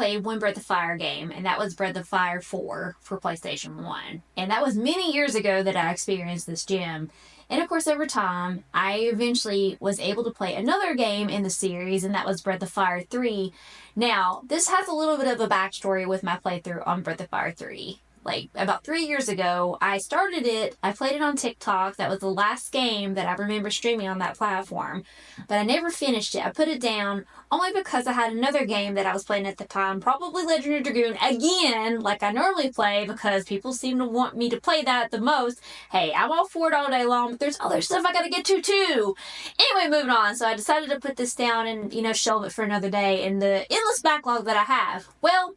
played one Breath of Fire game, and that was Breath of Fire 4 for PlayStation 1. And that was many years ago that I experienced this gem. And of course, over time, I eventually was able to play another game in the series, and that was Breath of Fire 3. Now, this has a little bit of a backstory with my playthrough on Breath of Fire 3. Like, about 3 years ago, I started it, I played it on TikTok. That was the last game that I remember streaming on that platform. But I never finished it. I put it down only because I had another game that I was playing at the time, probably Legend of Dragoon, again, like I normally play, because people seem to want me to play that the most. Hey, I'm all for it all day long, but there's other stuff I gotta get to, too. Anyway, moving on. So I decided to put this down and, shelve it for another day in the endless backlog that I have. Well,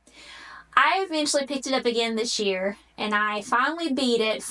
I eventually picked it up again this year, and I finally beat it,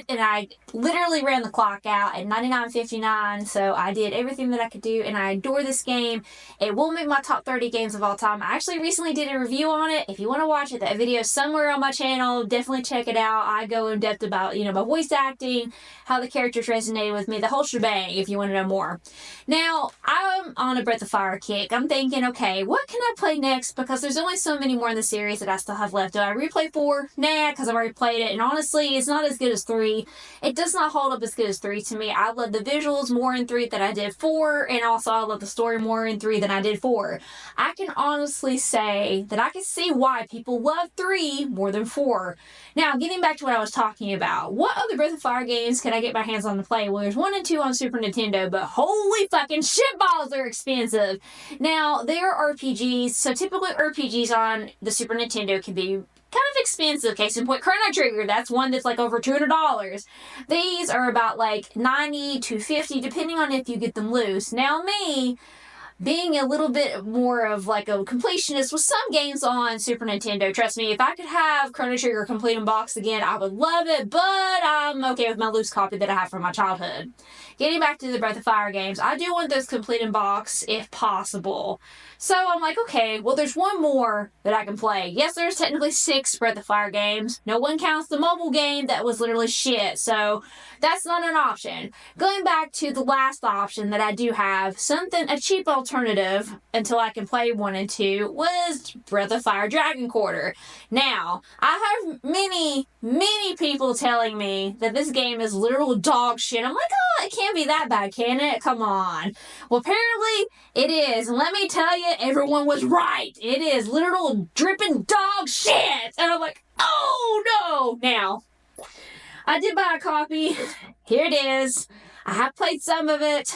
and I literally ran the clock out at 99.59, so I did everything that I could do, and I adore this game. It will make my top 30 games of all time. I actually recently did a review on it. If you want to watch it, that video is somewhere on my channel. Definitely check it out. I go in depth about, my voice acting, how the characters resonated with me, the whole shebang, if you want to know more. Now, I'm on a Breath of Fire kick. I'm thinking, okay, what can I play next? Because there's only so many more in the series that I still have left. Do I replay 4? Nah, because I've already played it, and honestly, it's not as good as 3. It does not hold up as good as 3 to me. I love the visuals more in 3 than I did 4, and also I love the story more in 3 than I did 4. I can honestly say that I can see why people love 3 more than 4. Now, getting back to what I was talking about, what other Breath of Fire games can I get my hands on to play? Well, there's 1 and 2 on Super Nintendo, but holy fucking shitballs, they're expensive. Now, they are RPGs, so typically RPGs on the Super Nintendo can be kind of expensive. Case in point, Chrono Trigger, that's one that's like over $200. These are about like $90 to $50, depending on if you get them loose. Now, me, being a little bit more of like a completionist with some games on Super Nintendo, trust me, if I could have Chrono Trigger complete in box again, I would love it, but I'm okay with my loose copy that I have from my childhood. Getting back to the Breath of Fire games, I do want those complete in box if possible. So I'm like, okay, well, there's 1 more that I can play. Yes, there's technically 6 Breath of Fire games. No one counts the mobile game that was literally shit, so that's not an option. Going back to the last option that I do have, a cheap alternative until I can play 1 and 2, was Breath of Fire Dragon Quarter. Now, I have many people telling me that this game is literal dog shit. I'm like, oh, it can't be that bad, can it? Come on. Well, apparently it is, and let me tell you, everyone was right. It is literal dripping dog shit. And I'm like, oh no. Now, I did buy a copy. Here it is. I have played some of it.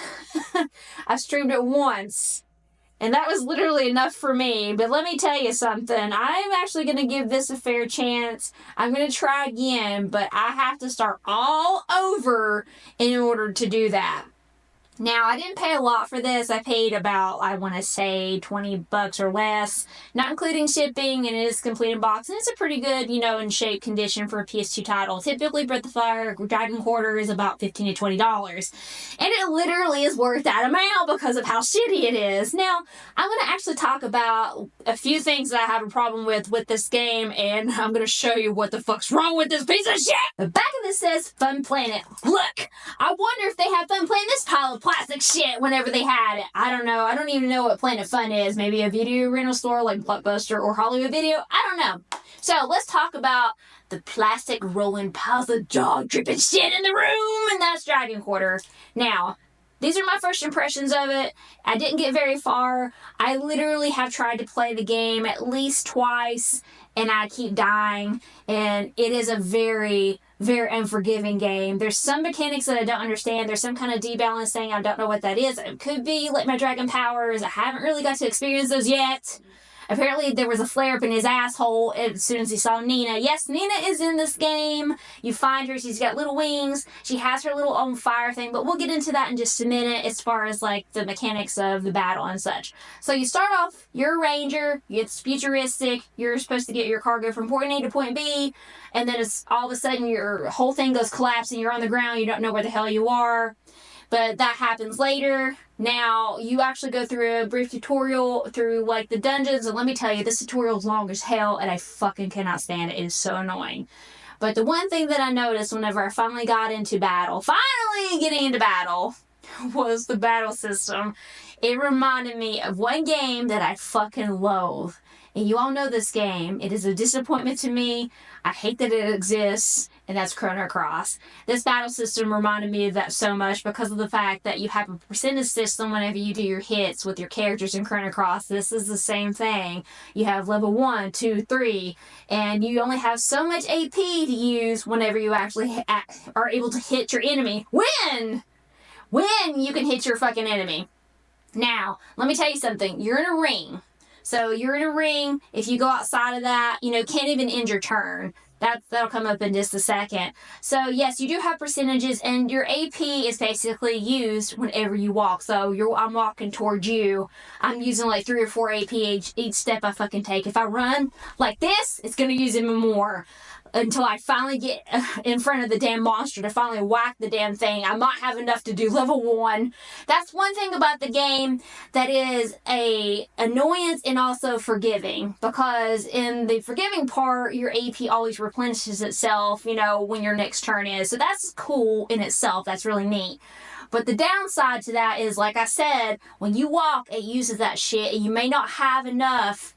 I streamed it once, and that was literally enough for me. But let me tell you something. I'm actually going to give this a fair chance. I'm going to try again, but I have to start all over in order to do that. Now, I didn't pay a lot for this. I paid about, I want to say, $20 or less, not including shipping, and it is complete in box, and it's a pretty good, in shape condition for a PS2 title. Typically, Breath of Fire Dragon Quarter is about $15 to $20, and it literally is worth that amount because of how shitty it is. Now, I'm going to actually talk about a few things that I have a problem with this game, and I'm going to show you what the fuck's wrong with this piece of shit! The back of this says Fun Planet. Look! I wonder if they had fun playing this pile of plastic shit whenever they had it. I don't know. I don't even know what Planet Fun is. Maybe a video rental store like Blockbuster or Hollywood Video. I don't know. So let's talk about the plastic rolling piles of dog dripping shit in the room, and that's Dragon Quarter. Now, these are my first impressions of it. I didn't get very far. I literally have tried to play the game at least twice, and I keep dying, and it is a very unforgiving game. There's some mechanics that I don't understand. There's some kind of debalancing. I don't know what that is. It could be like my dragon powers. I haven't really got to experience those yet. Apparently there was a flare-up in his asshole as soon as he saw Nina. Yes, Nina is in this game. You find her. She's got little wings. She has her little own fire thing, but we'll get into that in just a minute as far as like the mechanics of the battle and such. So you start off, you're a ranger. It's futuristic. You're supposed to get your cargo from point A to point B, and then it's all of a sudden your whole thing goes collapsing. You're on the ground. You don't know where the hell you are. But that happens later. Now, you actually go through a brief tutorial through, like, the dungeons. And let me tell you, this tutorial is long as hell, and I fucking cannot stand it. It is so annoying. But the one thing that I noticed whenever I finally got into battle, was the battle system. it reminded me of one game that I fucking loathe. And you all know this game. It is a disappointment to me. I hate that it exists, and that's Chrono Cross. This battle system reminded me of that so much because of the fact that you have a percentage system whenever you do your hits with your characters in Chrono Cross. This is the same thing. You have level 1, 2, 3, and you only have so much AP to use whenever you actually are able to hit your enemy. When you can hit your fucking enemy. Now, let me tell you something. You're in a ring. So you're in a ring. If you go outside of that, can't even end your turn. That'll come up in just a second. So yes, you do have percentages, and your AP is basically used whenever you walk. So I'm walking towards you. I'm using like 3 or 4 AP each step I fucking take. If I run like this, it's gonna use even more. Until I finally get in front of the damn monster to finally whack the damn thing. I might have enough to do level 1. That's one thing about the game that is a annoyance and also forgiving. Because in the forgiving part, your AP always replenishes itself, when your next turn is. So that's cool in itself. That's really neat. But the downside to that is, like I said, when you walk, it uses that shit, and you may not have enough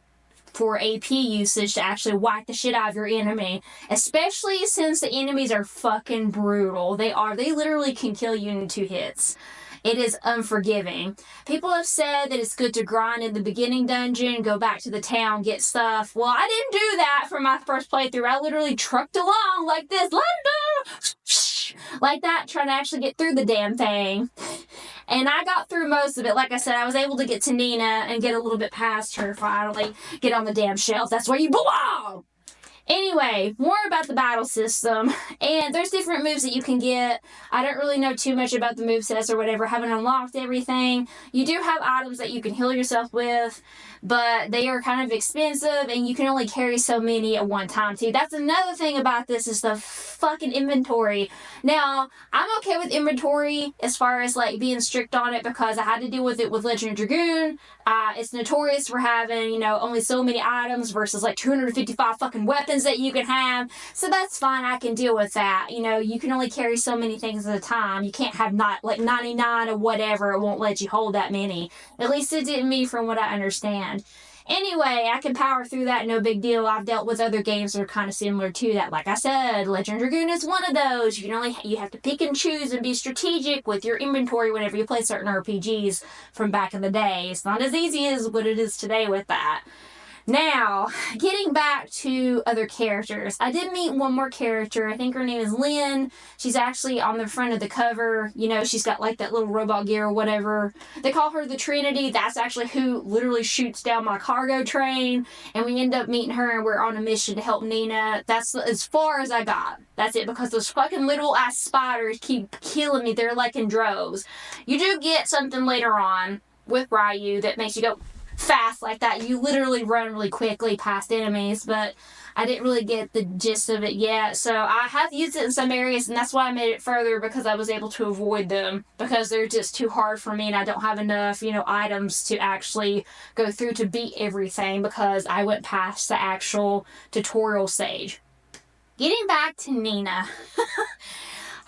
for AP usage to actually whack the shit out of your enemy, especially since the enemies are fucking brutal. They literally can kill you in 2 hits. It is unforgiving. People have said that it's good to grind in the beginning dungeon, go back to the town, get stuff. Well, I didn't do that for my first playthrough. I literally trucked along like this, like that, trying to actually get through the damn thing. And I got through most of it. Like I said, I was able to get to Nina and get a little bit past her, finally get on the damn shelf. That's where you belong! Anyway, more about the battle system. And there's different moves that you can get. I don't really know too much about the movesets or whatever. Haven't unlocked everything. You do have items that you can heal yourself with, but they are kind of expensive, and you can only carry so many at one time too. That's another thing about this, is the fucking inventory. Now, I'm okay with inventory as far as like being strict on it, because I had to deal with it with Legend Dragoon. It's notorious for having, only so many items versus like 255 fucking weapons that you can have. So that's fine. I can deal with that. You can only carry so many things at a time. You can't have not like 99 or whatever. It won't let you hold that many. At least it didn't me, from what I understand. Anyway, I can power through that, no big deal. I've dealt with other games that are kind of similar to that. Like I said, Legend Dragoon is one of those. You have to pick and choose and be strategic with your inventory whenever you play certain RPGs from back in the day. It's not as easy as what it is today with that. Now, getting back to other characters. I did meet one more character. I think her name is Lynn. She's actually on the front of the cover. She's got like that little robot gear or whatever. They call her the Trinity. That's actually who literally shoots down my cargo train. And we end up meeting her, and we're on a mission to help Nina. That's as far as I got. That's it, because those fucking little ass spiders keep killing me. They're like in droves. You do get something later on with Ryu that makes you go fast like that. You literally run really quickly past enemies, but I didn't really get the gist of it yet. So I have used it in some areas, and that's why I made it further, because I was able to avoid them, because they're just too hard for me, and I don't have enough, items to actually go through to beat everything, because I went past the actual tutorial stage. Getting back to Nina.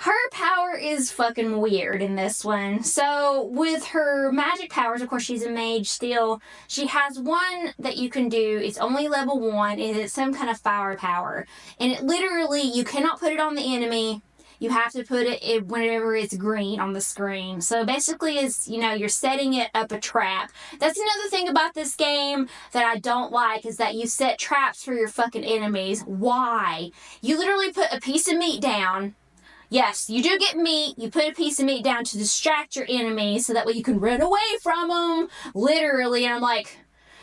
Her power is fucking weird in this one. So, with her magic powers, of course she's a mage still, she has one that you can do. It's only level 1, and it's some kind of fire power. And it literally, you cannot put it on the enemy. You have to put it whenever it's green on the screen. So basically it's, you're setting it up a trap. That's another thing about this game that I don't like, is that you set traps for your fucking enemies. Why? You literally put a piece of meat down. Yes, you do get meat. You put a piece of meat down to distract your enemy, so that way you can run away from them. Literally, and I'm like,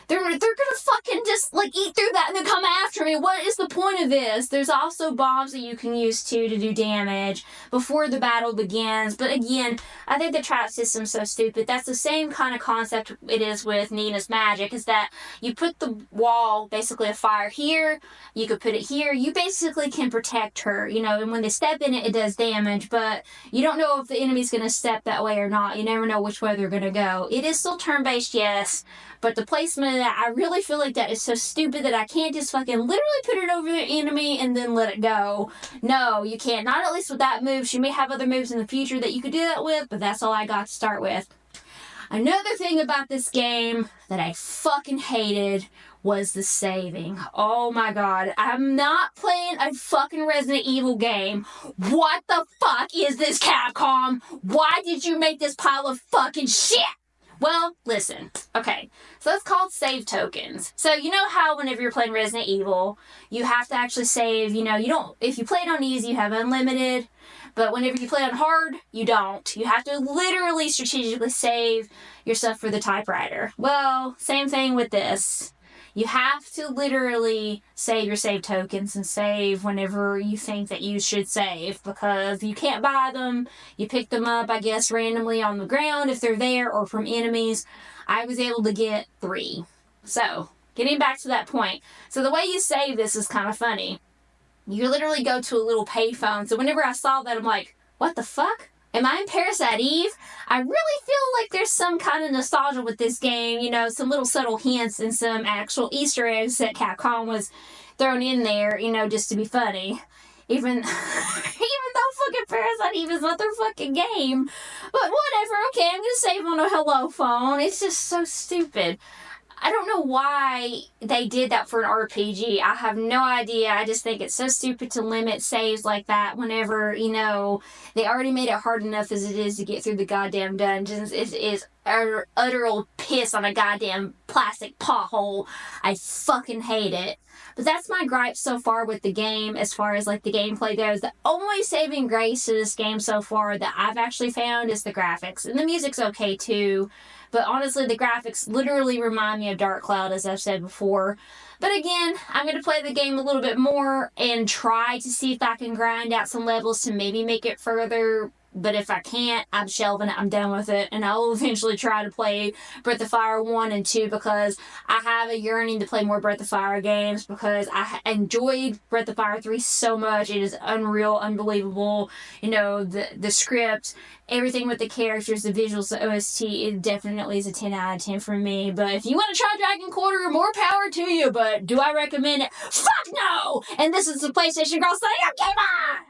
they're gonna fucking just like eat through that and then come after me. What is the point of this? There's also bombs that you can use too to do damage before the battle begins. But again, I think the trap system's so stupid. That's the same kind of concept it is with Nina's magic, is that you put the wall, basically a fire here, you could put it here. You basically can protect her, and when they step in it, it does damage, but you don't know if the enemy's gonna step that way or not. You never know which way they're gonna go. It is still turn-based, yes, but the placement of that, I really feel like that is so stupid that I can't just fucking literally put it over the enemy and then let it go. No, you can't. Not at least with that move. She may have other moves in the future that you could do that with, but that's all I got to start with. Another thing about this game that I fucking hated was the saving. Oh my god, I'm not playing a fucking Resident Evil game. What the fuck is this, Capcom? Why did you make this pile of fucking shit? Well, listen. Okay, so that's called save tokens. So you know how whenever you're playing Resident Evil, you have to actually save, you don't, if you play it on easy, you have unlimited, but whenever you play on hard, you don't. You have to literally strategically save your stuff for the typewriter. Well, same thing with this. You have to literally save your save tokens and save whenever you think that you should save, because you can't buy them. You pick them up, I guess, randomly on the ground if they're there or from enemies. I was able to get 3. So, getting back to that point. So the way you save this is kind of funny. You literally go to a little payphone. So whenever I saw that, I'm like, what the fuck? Am I in Parasite Eve? I really feel like there's some kind of nostalgia with this game, some little subtle hints and some actual Easter eggs that Capcom was thrown in there, just to be funny. Even though fucking Parasite Eve is not their fucking game. But whatever, okay, I'm gonna save on a hello phone. It's just so stupid. I don't know why they did that for an RPG. I have no idea. I just think it's so stupid to limit saves like that whenever, they already made it hard enough as it is to get through the goddamn dungeons. It is utter piss on a goddamn plastic pothole. I fucking hate it. But that's my gripe so far with the game as far as the gameplay goes. The only saving grace to this game so far that I've actually found is the graphics. And the music's okay too. But honestly, the graphics literally remind me of Dark Cloud, as I've said before. But again, I'm going to play the game a little bit more and try to see if I can grind out some levels to maybe make it further. But if I can't, I'm shelving it. I'm done with it. And I'll eventually try to play Breath of Fire 1 and 2 because I have a yearning to play more Breath of Fire games because I enjoyed Breath of Fire 3 so much. It is unreal, unbelievable. The script, everything with the characters, the visuals, the OST, it definitely is a 10 out of 10 for me. But if you want to try Dragon Quarter, more power to you. But do I recommend it? Fuck no! And this is the PlayStation Girl saying, okay, bye!